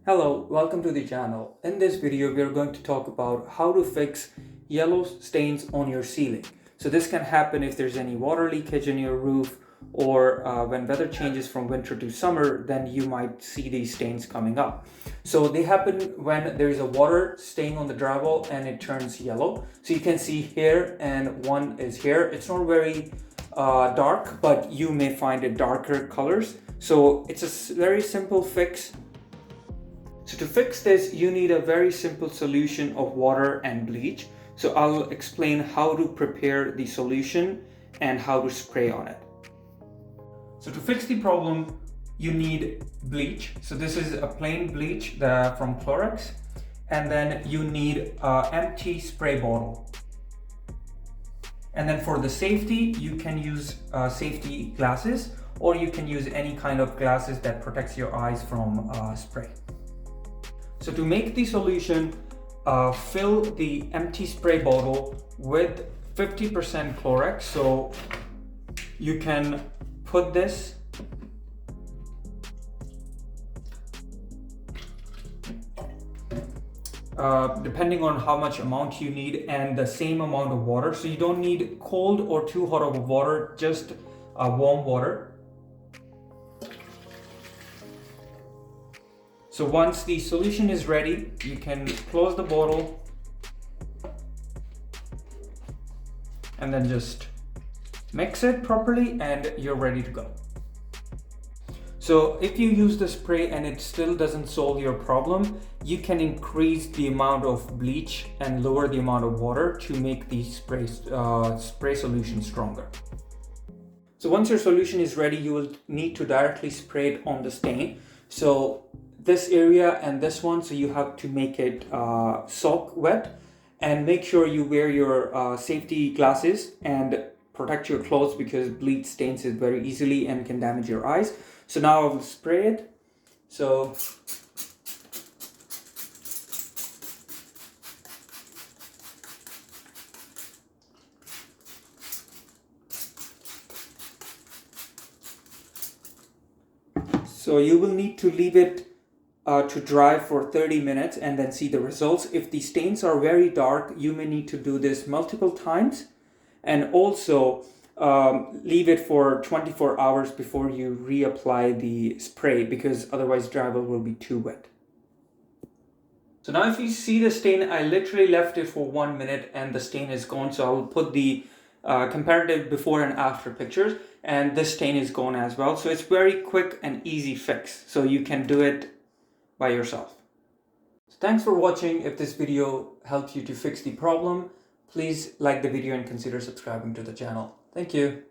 Hello, welcome to the channel. In this video, we are going to talk about how to fix yellow stains on your ceiling. So this can happen if there's any water leakage in your roof or when weather changes from winter to summer, then you might see these stains coming up. So they happen when there's a water stain on the drywall and it turns yellow. So you can see here and one is here. It's not very dark, but you may find it darker colors. So it's a very simple fix. So to fix this, you need a very simple solution of water and bleach. So I'll explain how to prepare the solution and how to spray on it. So to fix the problem, you need bleach. So this is a plain bleach from Clorox. And then you need an empty spray bottle. And then for the safety, you can use safety glasses, or you can use any kind of glasses that protects your eyes from spray. So to make the solution, fill the empty spray bottle with 50% Clorox. So you can put this depending on how much amount you need, and the same amount of water. So you don't need cold or too hot of water, just warm water. So once the solution is ready, you can close the bottle and then just mix it properly and you're ready to go. So if you use the spray and it still doesn't solve your problem, you can increase the amount of bleach and lower the amount of water to make the spray solution stronger. So once your solution is ready, you will need to directly spray it on the stain. So this area and this one, so you have to make it soak wet, and make sure you wear your safety glasses and protect your clothes because bleach stains it very easily and can damage your eyes. So now I will spray it. So you will need to leave it to dry for 30 minutes and then see the results. If the stains are very dark, you may need to do this multiple times, and also leave it for 24 hours before you reapply the spray, because otherwise drywall will be too wet. So now if you see the stain, I literally left it for 1 minute and the stain is gone. So I'll put the comparative before and after pictures, and this stain is gone as well. So it's very quick and easy fix, so you can do it by yourself. So thanks for watching. If this video helped you to fix the problem, please like the video and consider subscribing to the channel. Thank you.